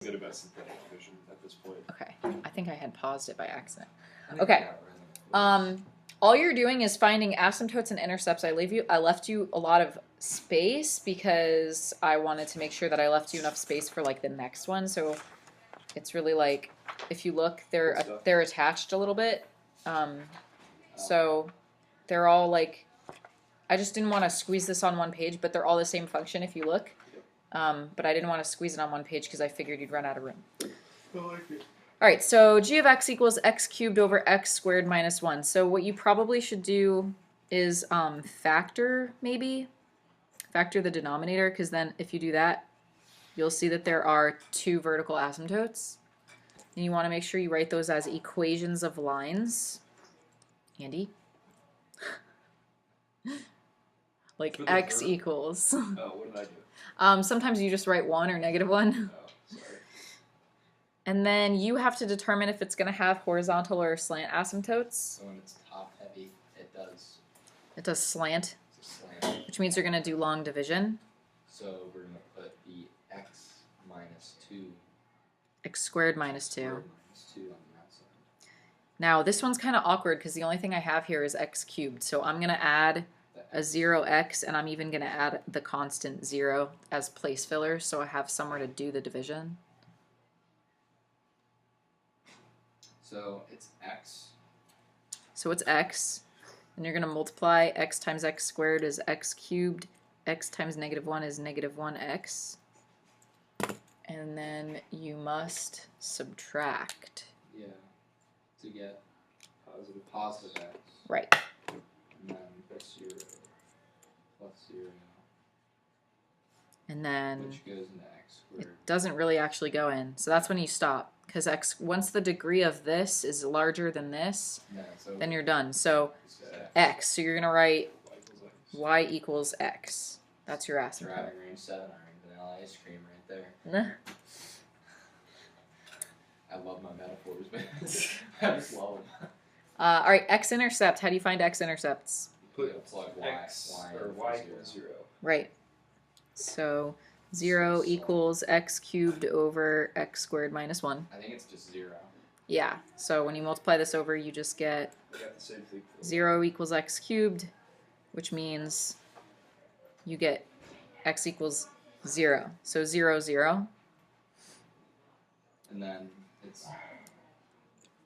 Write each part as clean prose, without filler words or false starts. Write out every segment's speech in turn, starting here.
good about synthetic division at this point. Okay, I think I had paused it by accident. Okay. All you're doing is finding asymptotes and intercepts. I left you a lot of space because I wanted to make sure that I left you enough space for like the next one. So it's really like, if you look, they're attached a little bit. So they're all like, I just didn't want to squeeze this on one page, but they're all the same function if you look. But I didn't want to squeeze it on one page because I figured you'd run out of room. I like it. All right, so g of x equals x cubed over x squared minus 1. So what you probably should do is factor the denominator, because then if you do that, you'll see that there are two vertical asymptotes. And you want to make sure you write those as equations of lines. Andy? Like x equals. Oh, what did I do? Sometimes you just write 1 or negative 1. Oh, sorry. And then you have to determine if it's going to have horizontal or slant asymptotes. So when it's top heavy, it does. It does slant, It's a slant. which means you're going to do long division. So we're going to put the x minus 2. X squared minus 2. Minus 2 on that side. Now this one's kind of awkward because the only thing I have here is x cubed. So I'm going to add a 0x, and I'm even going to add the constant 0 as place filler, so I have somewhere to do the division. So it's x. So it's x, and you're going to multiply x times x squared is x cubed, x times negative 1 is negative 1x, and then you must subtract. Yeah. To get Positive. x. Right. And then plus 0. Plus 0. And then Which goes into x it squared. doesn't really actually go in. So that's when you stop. Because x, once the degree of this is larger than this, Yeah, so then you're done. So it's x. x. So you're going to write Y equals X. y equals x. That's your asymptote. Driving range 7 iron vanilla ice cream right there. I love my metaphors, man. I just love them. All right, x-intercept. How do you find x-intercepts? Put Plug X y or in for Y equals 0. Right. So 0 equals x cubed over x squared minus 1. I think it's just 0. Yeah, so when you multiply this over, you just get We got the same thing. 0 equals x cubed, which means you get x equals 0. So 0, 0. And then it's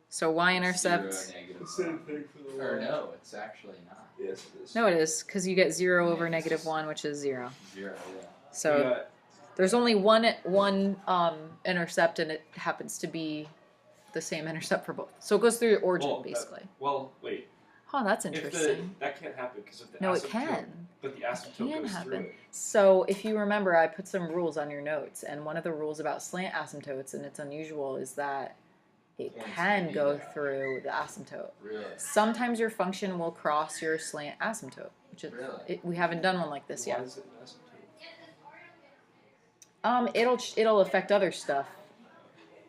So y-intercept. 0 negative. The same thing for the Or no, it's actually not. Yes, it is. No, it is, because you get 0 over negative 1, which is 0. 0, yeah. So We got there's only one intercept, and it happens to be the same intercept for both. So it goes through your origin, Well, basically. well, wait. Oh, that's If interesting. that can't happen because of the No, it asymptote. can. But the asymptote Can goes happen. through it. So if you remember, I put some rules on your notes, and one of the rules about slant asymptotes, and it's unusual, is that it Points can may go be there. through the asymptote. Really? Sometimes your function will cross your slant asymptote, which is, Really? we haven't done one like this Why yet. is it an asymptote? It'll affect other stuff.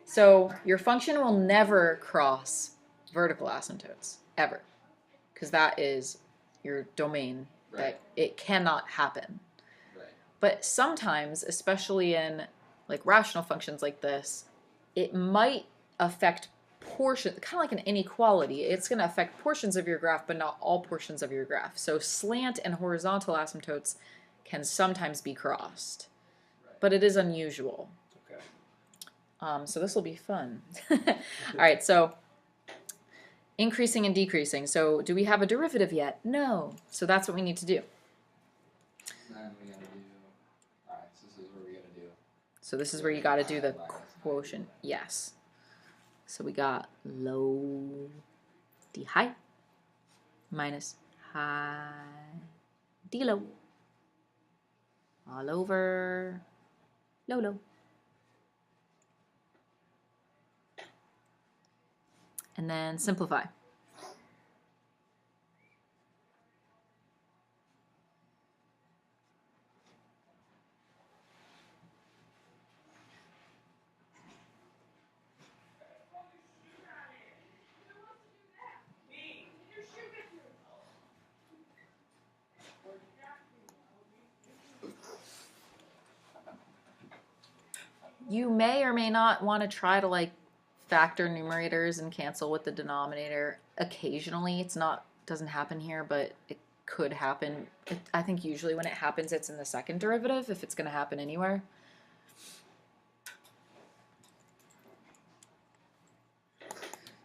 So your function will never cross vertical asymptotes ever, because that is your domain. Right. That it cannot happen. Right. But sometimes, especially in like rational functions like this, it might affect portion, kind of like an inequality. It's going to affect portions of your graph, but not all portions of your graph. So slant and horizontal asymptotes can sometimes be crossed, but it is unusual. Okay. So this will be fun. All right, so increasing and decreasing. So do we have a derivative yet? No. So that's what we need to do. Then we gotta do. Alright, so this is where we gotta do. So this is where you got to do the quotient. Yes. So we got low d high minus high d low all over low low. And then simplify. You may or may not want to try to like factor numerators and cancel with the denominator occasionally. It's not, doesn't happen here, but it could happen. I think usually when it happens, it's in the second derivative if it's going to happen anywhere.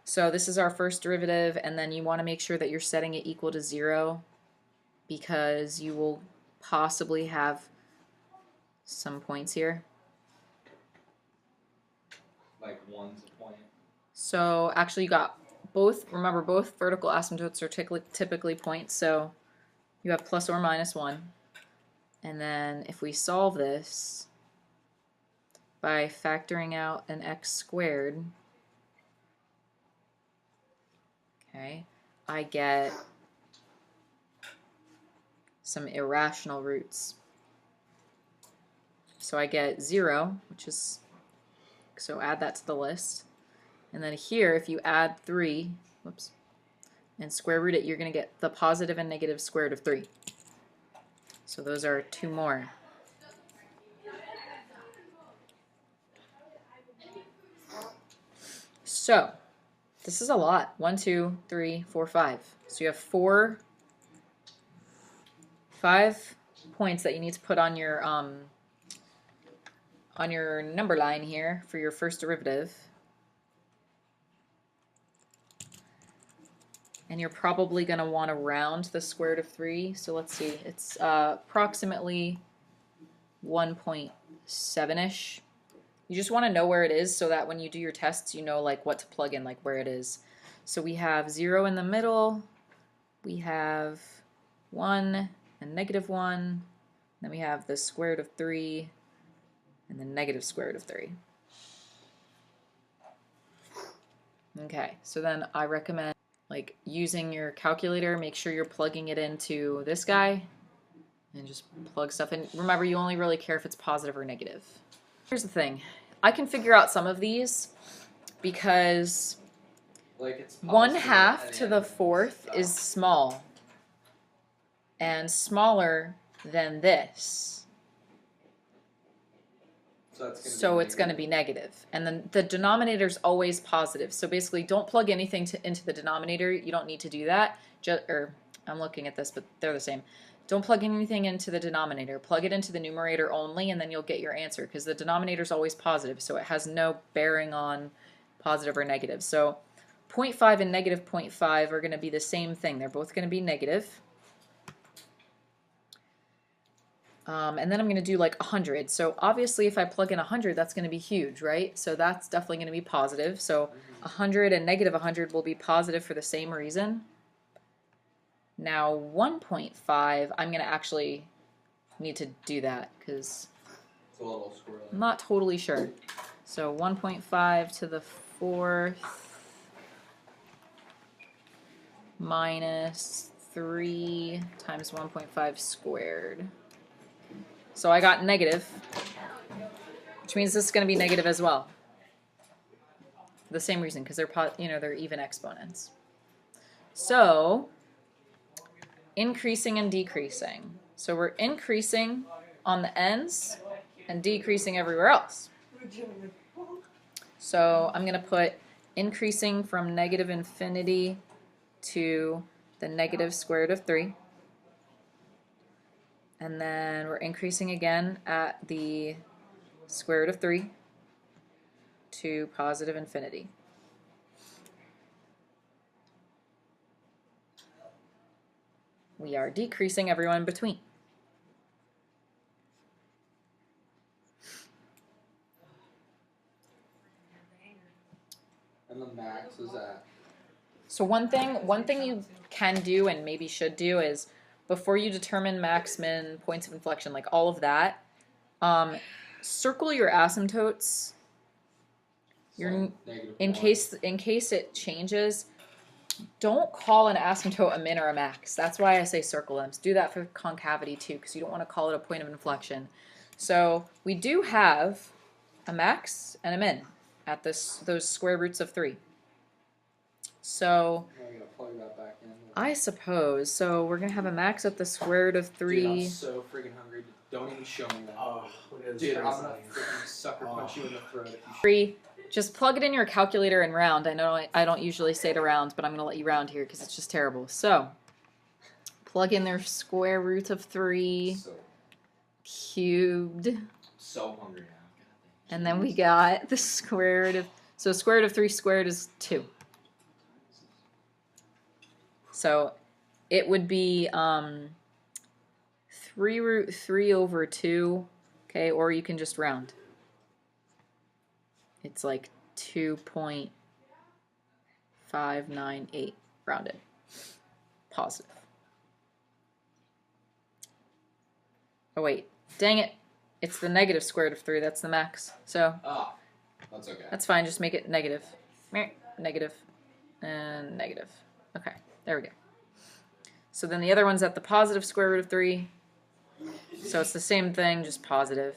So this is our first derivative, and then you want to make sure that you're setting it equal to 0 because you will possibly have some points here. Like 1's a point. So actually you got both, remember both vertical asymptotes are typically points, so you have plus or minus 1. And then if we solve this by factoring out an x squared, okay, I get some irrational roots. So I get 0, which is, so add that to the list. And then here, if you add 3, whoops, and square root it, you're going to get the positive and negative square root of 3. So those are 2 more. So this is a lot. 1, 2, 3, 4, 5. So you have 5 points that you need to put on your number line here for your first derivative. And you're probably going to want to round the square root of 3. So let's see, it's approximately 1.7-ish. You just want to know where it is so that when you do your tests, you know like what to plug in, like where it is. So we have 0 in the middle, we have 1 and negative 1, then we have the square root of 3 and the negative square root of 3. Okay, so then I recommend like using your calculator, make sure you're plugging it into this guy and just plug stuff in. Remember, you only really care if it's positive or negative. Here's the thing. I can figure out some of these because Like it's 1/2 to the 4th is small and smaller than this. So it's going to be negative. And then the denominator is always positive. So basically, don't plug anything into the denominator. You don't need to do that. I'm looking at this, but they're the same. Don't plug anything into the denominator. Plug it into the numerator only, and then you'll get your answer, because the denominator is always positive, so it has no bearing on positive or negative. So 0.5 and negative 0.5 are going to be the same thing. They're both going to be negative. And then I'm going to do like 100. So obviously if I plug in 100, that's going to be huge, right? So that's definitely going to be positive. So 100 and negative 100 will be positive for the same reason. Now 1.5, I'm going to actually need to do that because it's a little squirrely. I'm not totally sure. So 1.5 to the 4th minus 3 times 1.5 squared. So I got negative, which means this is going to be negative as well. The same reason, because they're even exponents. So increasing and decreasing. So we're increasing on the ends and decreasing everywhere else. So I'm going to put increasing from negative infinity to the negative square root of 3. And then we're increasing again at the square root of 3 to positive infinity. We are decreasing everyone in between. And the max is at? So one thing you can do and maybe should do is before you determine max, min, points of inflection, like all of that, circle your asymptotes. In case it changes, don't call an asymptote a min or a max. That's why I say circle them. Do that for concavity too, because you don't want to call it a point of inflection. So we do have a max and a min at those square roots of 3. So Plug that back in. I suppose. So we're going to have a max at the square root of 3. Dude, I'm so freaking hungry. Don't even show me that. Oh, look at this Dude, I'm crazy gonna thing. freaking sucker punch you in the throat if you 3. Just plug it in your calculator and round. I know I don't usually say to round, but I'm going to let you round here because it's just terrible. So, plug in their square root of 3 cubed. so hungry now. And then we got the square root of... So, square root of 3 squared is 2. So, it would be 3 root 3 over 2. Okay, or you can just round. It's like 2.598 rounded. Positive. Oh wait, dang it. It's the negative square root of 3, that's the max. So Ah, that's okay. that's fine, just make it negative. Meh, negative, and negative. Okay, there we go. So then the other one's at the positive square root of 3. So it's the same thing, just positive.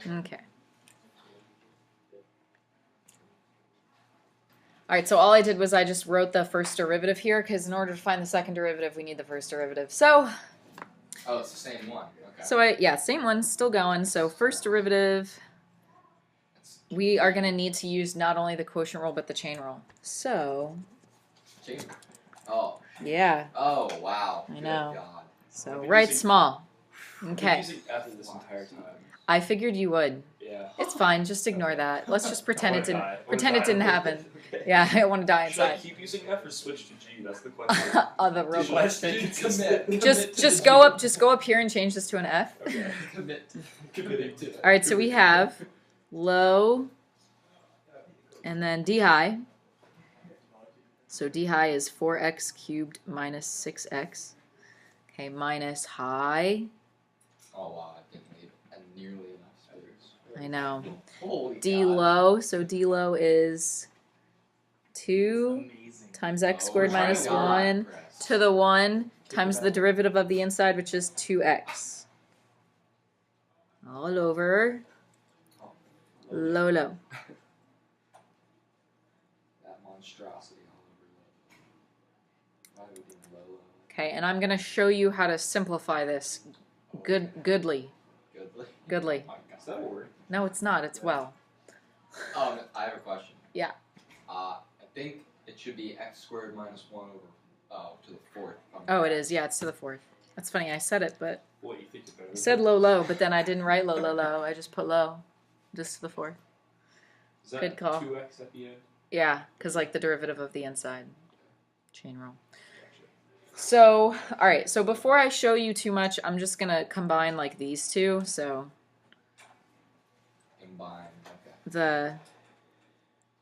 Okay. Alright, so all I did was I just wrote the first derivative here, because in order to find the second derivative, we need the first derivative. So, Oh, it's the same one. Okay. same one, still going. So first derivative, we are going to need to use not only the quotient rule, but the chain rule. So, Chain. Oh. yeah, Oh, wow. I Good know. God. so I've been write using- small. I've been Okay, using F this entire time. I figured you would. Yeah. It's fine, just ignore that. Let's just pretend I it didn't. wanna die. I wanna Pretend it die. didn't happen. Okay. Yeah, I want to die Should I inside. keep using F or switch to G? That's the question. Oh, the real Dude, should I question. change Commit. this? Commit Just to just the go G. up just go up here and change this to an F. Okay. Commit to Committing. to it. All right, so we have low and then d high. So d high is 4x cubed minus 6x. Okay, minus high. Oh, wow. I didn't need nearly enough space. I know. Holy D God. low, so d low is 2 Amazing. times x Oh, squared we're trying minus to 1 progress. to the 1 times the derivative of the inside, which is 2x. All over low, low. That monstrosity all over Why are we doing low? Okay, and I'm going to show you how to simplify this goodly. Goodly. Goodly. Oh my God. Is that a word? No, it's not. It's well. I have a question. Yeah. I think it should be x squared minus 1 over to the 4th. Oh, it is. Yeah, it's to the 4th. That's funny. I said it, but What, you think it's better? I said low, low, but then I didn't write low, low, low. I just put low, just to the 4th. Is that good call. 2x at the end? Yeah, because like the derivative of the inside. Chain rule. Gotcha. So, all right. So before I show you too much, I'm just gonna combine like these two. So Combine. Okay.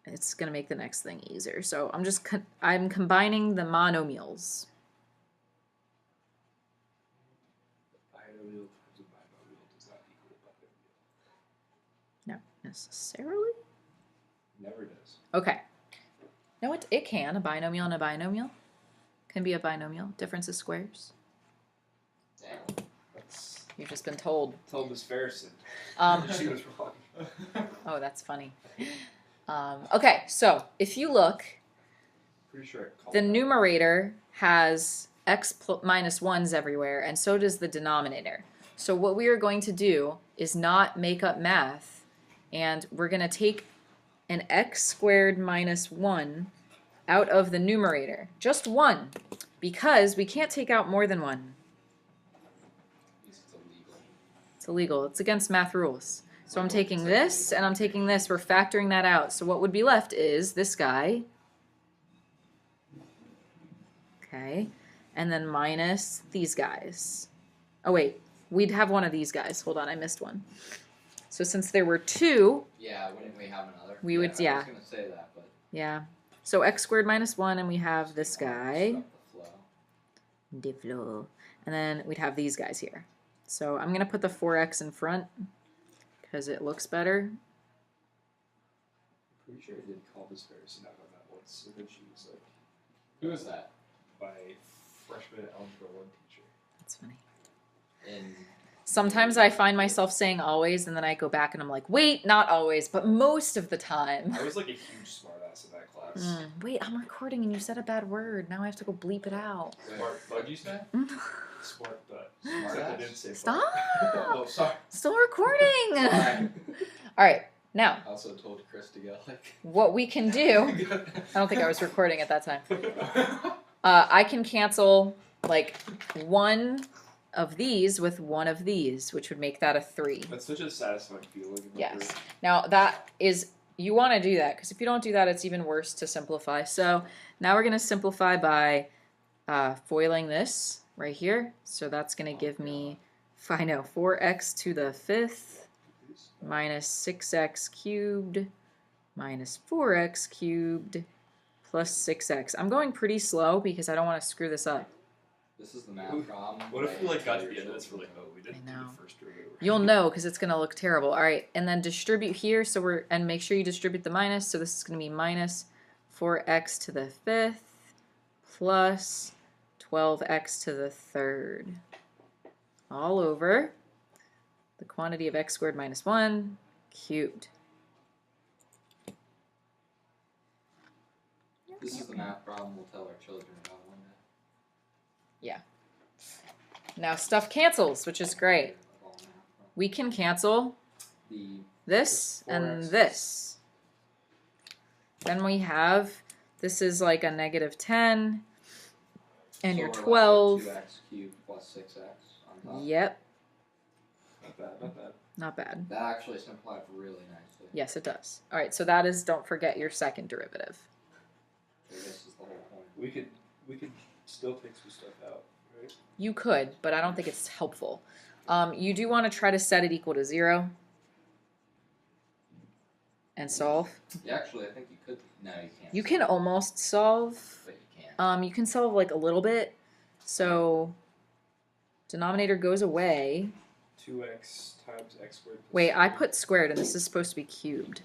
it's gonna make the next thing easier. So I'm combining the monomials. Binomial times a binomial does not equal binomial. Not necessarily. Never does. Okay. No, it can. A binomial and a binomial can be a binomial. Difference is squares. Damn. That's You've just been told. tell Miss Ferrison. She was wrong. Oh, that's funny. Okay, so if you look, Pretty sure I called the that. numerator has minus 1s everywhere, and so does the denominator. So what we are going to do is not make up math, and we're going to take an x squared minus 1 out of the numerator. Just 1, because we can't take out more than 1. It's illegal. It's illegal. It's against math rules. So I'm taking this, and I'm taking this. We're factoring that out. So what would be left is this guy. Okay. And then minus these guys. Oh, wait. We'd have one of these guys. Hold on, I missed one. So since there were 2, Yeah, wouldn't we have another? We would- I yeah. was gonna say that, but yeah. So x squared minus 1, and we have this guy. Stop the flow. Deflo. And then we'd have these guys here. So I'm going to put the 4x in front because it looks better. Pretty sure I did call Miss Ferrison out on that once. And then she was like, Who is that? my freshman algebra 1 teacher. That's funny. In Sometimes I find myself saying always, and then I go back and I'm like, wait, not always, but most of the time. I was like a huge smartass in that class. Wait, I'm recording and you said a bad word. Now I have to go bleep it out. Smart What'd you say? Smart butt. Smart Except I ass? didn't say Stop! Oh, sorry. Still recording. Alright. All right, now I also told Chris to go like. what we can do. I don't think I was recording at that time. I can cancel like one of these with one of these, which would make that a 3. That's such a satisfying feeling. in my Yes. brain. Now that is, you want to do that because if you don't do that, it's even worse to simplify. So now we're going to simplify by foiling this right here. So that's going to give me, 4x to the 5th minus 6x cubed minus 4x cubed plus 6x. I'm going pretty slow because I don't want to screw this up. This is the math problem. What if we like got to Your the end of this, we're like, children oh, we didn't I do know. the first derivative. You'll know because it's going to look terrible. All right, and then distribute here. So and make sure you distribute the minus. So this is going to be minus 4x to the 5th plus 12x to the 3rd all over the quantity of x squared minus 1 cubed. This is the math problem we'll tell our children about one day. Now stuff cancels, which is great. Of all math problems. We can cancel The this and 4x. this. Then we have, this is like a negative 10 and so your we're left 12. with 2x cubed plus 6x on top. Yep, Not bad, not bad. not bad. That actually simplified really nicely. Yes, it does. All right, so that is, don't forget your second derivative. So this is the whole point. We could still take some stuff out, right? You could, but I don't think it's helpful. You do want to try to set it equal to 0 and solve. Yeah, actually, I think you could. No, you can't. You can almost solve. But you can't. You can solve like a little bit. So denominator goes away. 2x times x squared. plus Wait, I 3. put squared and this is supposed to be cubed.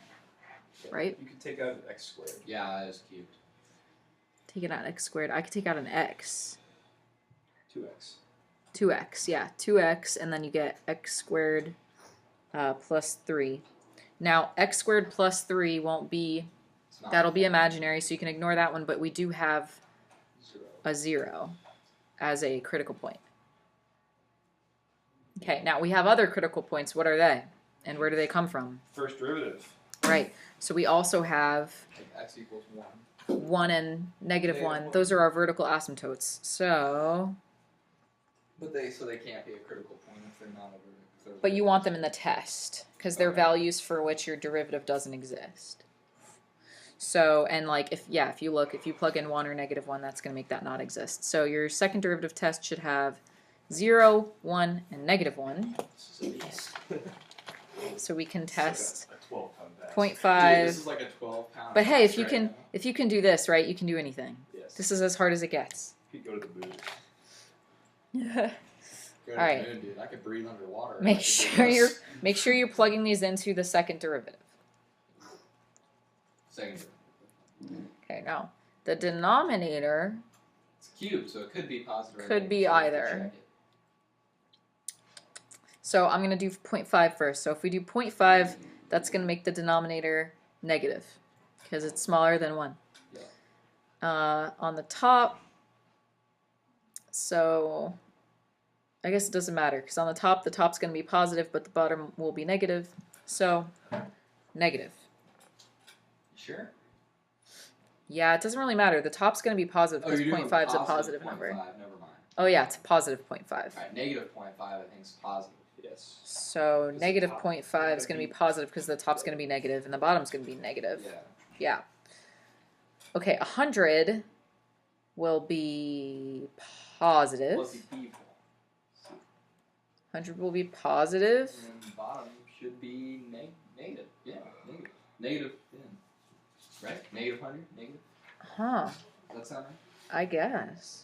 right? You can take out an x squared. Yeah, that is cubed. Take it out x squared. I could take out an x. 2x. 2x, yeah. 2x, and then you get x squared plus 3. Now, x squared plus 3 won't be, It's not that'll be imaginary, so you can ignore that one, but we do have 0. a 0 as a critical point. Okay, now we have other critical points. What are they? And where do they come from? First derivative. Right, so we also have like x equals 1. 1 and negative Negative 1. 1. Those are our vertical asymptotes. So, But they can't be a critical point if they're not a vertical. but you want them in the test because they're Okay. values for which your derivative doesn't exist. So, and like if you look, if you plug in 1 or negative 1, that's going to make that not exist. So your second derivative test should have 0, 1, and negative 1. This is a beast. So we can It's like test a 12-pound bag. 0.5. Dude, this is like a 12-pound. But hey, if you right can now. if you can do this, right, you can do anything. Yes. This is as hard as it gets. You could go to the moon. Go to alright. the moon, dude. I could breathe underwater. I Make could do sure this. make sure you're plugging these into the second derivative. Second. Okay, now the denominator, It's cubed, so it could be positive. or Could negative, be so you have to either. check it. so I'm going to do 0.5 first. So if we do 0.5, that's going to make the denominator negative because it's smaller than 1. On the top, so I guess it doesn't matter because on the top's going to be positive, but the bottom will be negative. So negative. Sure. Yeah, it doesn't really matter. The top's going to be positive Oh, because you're doing 0.5 is a positive positive 0.5, number. Never mind. Oh yeah, it's a positive 0.5. Alright, negative 0.5 I think is positive. Yes. So Is the negative top 0.5 is gonna going to be be- positive because the top's going to be negative and the bottom's going to be negative. Yeah. Yeah. Okay, 100 will be positive. Plus the equal. 100 will be positive. And then the bottom should be negative. Yeah, negative. Negative. Yeah. Right? Negative 100? Negative? Huh, Does that sound right? I guess.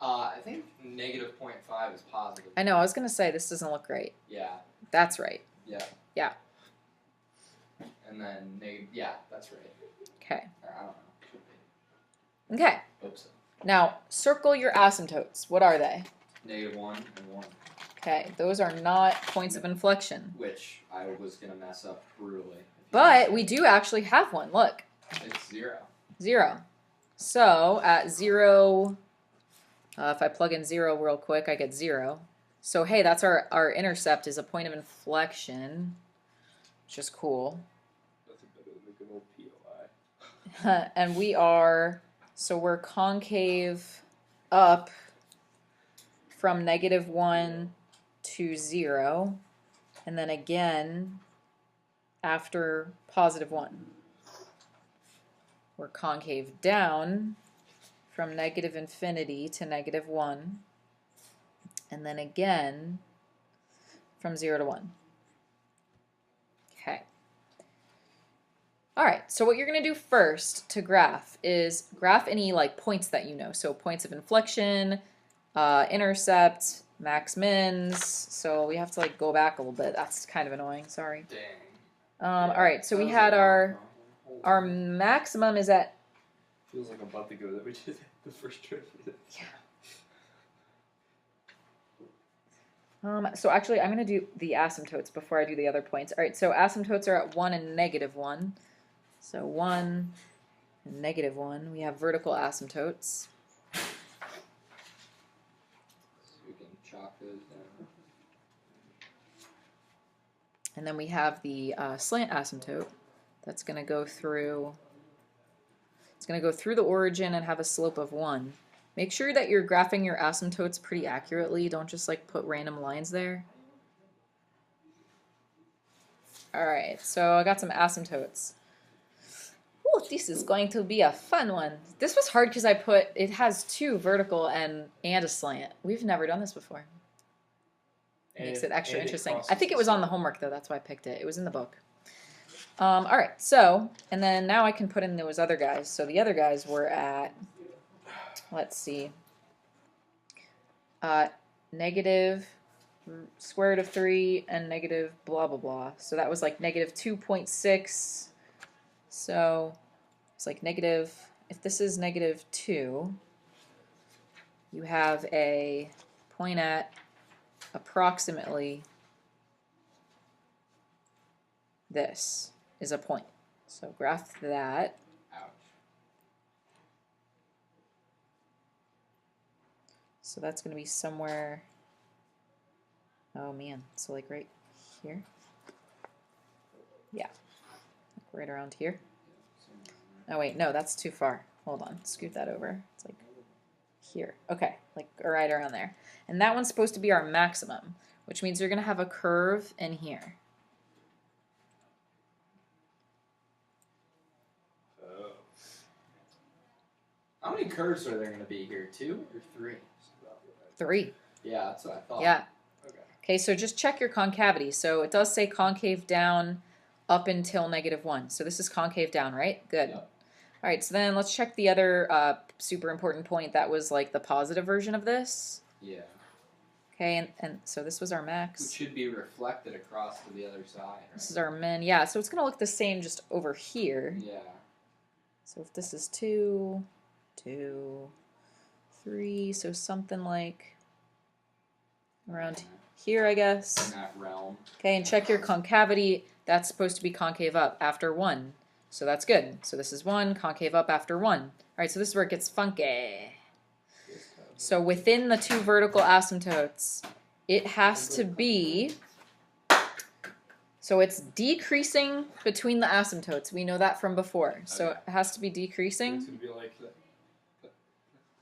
I think negative 0.5 is positive. I know, I was going to say this doesn't look right. Yeah. That's right. Yeah. Yeah. And then negative. Yeah, that's right. Okay. Or, I don't know. Should be. Okay. Hope so. Now, circle your asymptotes. What are they? Negative 1 and 1. Okay, those are not points of inflection. Which I was gonna mess up brutally. if you But didn't we say do actually have one. Look, it. It's 0. 0. So at 0, if I plug in 0 real quick, I get 0. So hey, that's our intercept is a point of inflection, which is cool. Nothing better than the good old POI. And we're concave up from -1 to 0, and then again after +1. We're concave down from -infinity to -1, and then again from 0 to 1. Okay. All right, so what you're going to do first to graph is graph any like points that you know. So points of inflection, intercept, max mins. So we have to like go back a little bit. That's kind of annoying. Sorry. Dang. All right, so we That was had a our long our problem. maximum is at Feels like a month ago that we did the first trip. So actually I'm going to do the asymptotes before I do the other points. All right, so asymptotes are at 1 and -1. So 1 and -1. We have vertical asymptotes. So we can chalk those down. And then we have the slant asymptote. That's going to go through. It's going to go through the origin and have a slope of 1. Make sure that you're graphing your asymptotes pretty accurately. Don't just like put random lines there. All right, so I got some asymptotes. Ooh, this is going to be a fun one. This was hard because it has 2 vertical and a slant. We've never done this before. Makes it extra interesting. I think it was on the homework though. That's why I picked it. It was in the book. All right, so, and then now I can put in those other guys. So the other guys were at, let's see, negative square root of 3 and negative blah, blah, blah. So that was like negative 2.6. So it's like negative, if this is negative 2, you have a point at approximately this is a point. So graph that. Ouch. So that's going to be somewhere, oh man, so like right here. Yeah, like right around here. Oh wait, no, that's too far. Hold on, scoot that over. It's like here. Okay, like right around there. And that one's supposed to be our maximum, which means you're going to have a curve in here. Oh. How many curves are there going to be here? 2 or 3? 3. Yeah, that's what I thought. Yeah. Okay. Okay, so just check your concavity. So it does say concave down up until -1. So this is concave down, right? Good. Yep. All right, so then let's check the other super important point that was like the positive version of this. Yeah. Okay, and so this was our It max. should be reflected across to the other side, right? This is our min. Yeah, so it's going to look the same just over here. Yeah. So if this is 2, 2, 3, so something like around here, I guess. In that realm. Okay, and check your concavity. That's supposed to be concave up after 1. So that's good. So this is 1, concave up after 1. All right, so this is where it gets funky. So within the 2 vertical asymptotes, it has to be, so it's decreasing between the asymptotes. We know that from before. So Okay. it has to be It's decreasing, gonna be like that.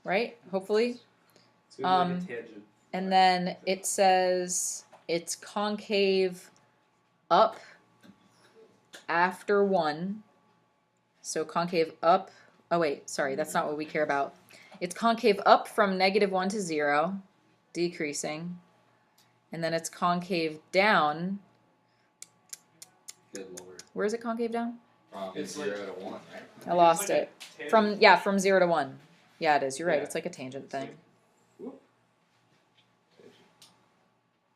right? Hopefully. It's gonna be like a tangent. And then it says it's concave up after 1. So concave up. Oh, wait. Sorry. That's not what we care about. It's concave up from -1 to 0, decreasing. And then it's concave down. Good lord. Where is it concave down? From It's 0 like- to 1, right? I lost It's like it. a tangent. From 0 to 1. Yeah, it is. You're right. Yeah. It's like a tangent It's like- thing. whoop. Tangent.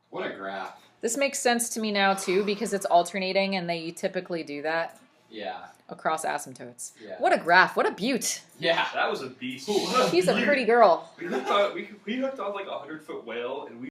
What a graph. This makes sense to me now, too, because it's alternating and they typically do that Yeah. across asymptotes. Yeah. What a graph. What a beaut. Yeah. That was a beast. She's a pretty girl. We hooked on like a 100-foot whale, and we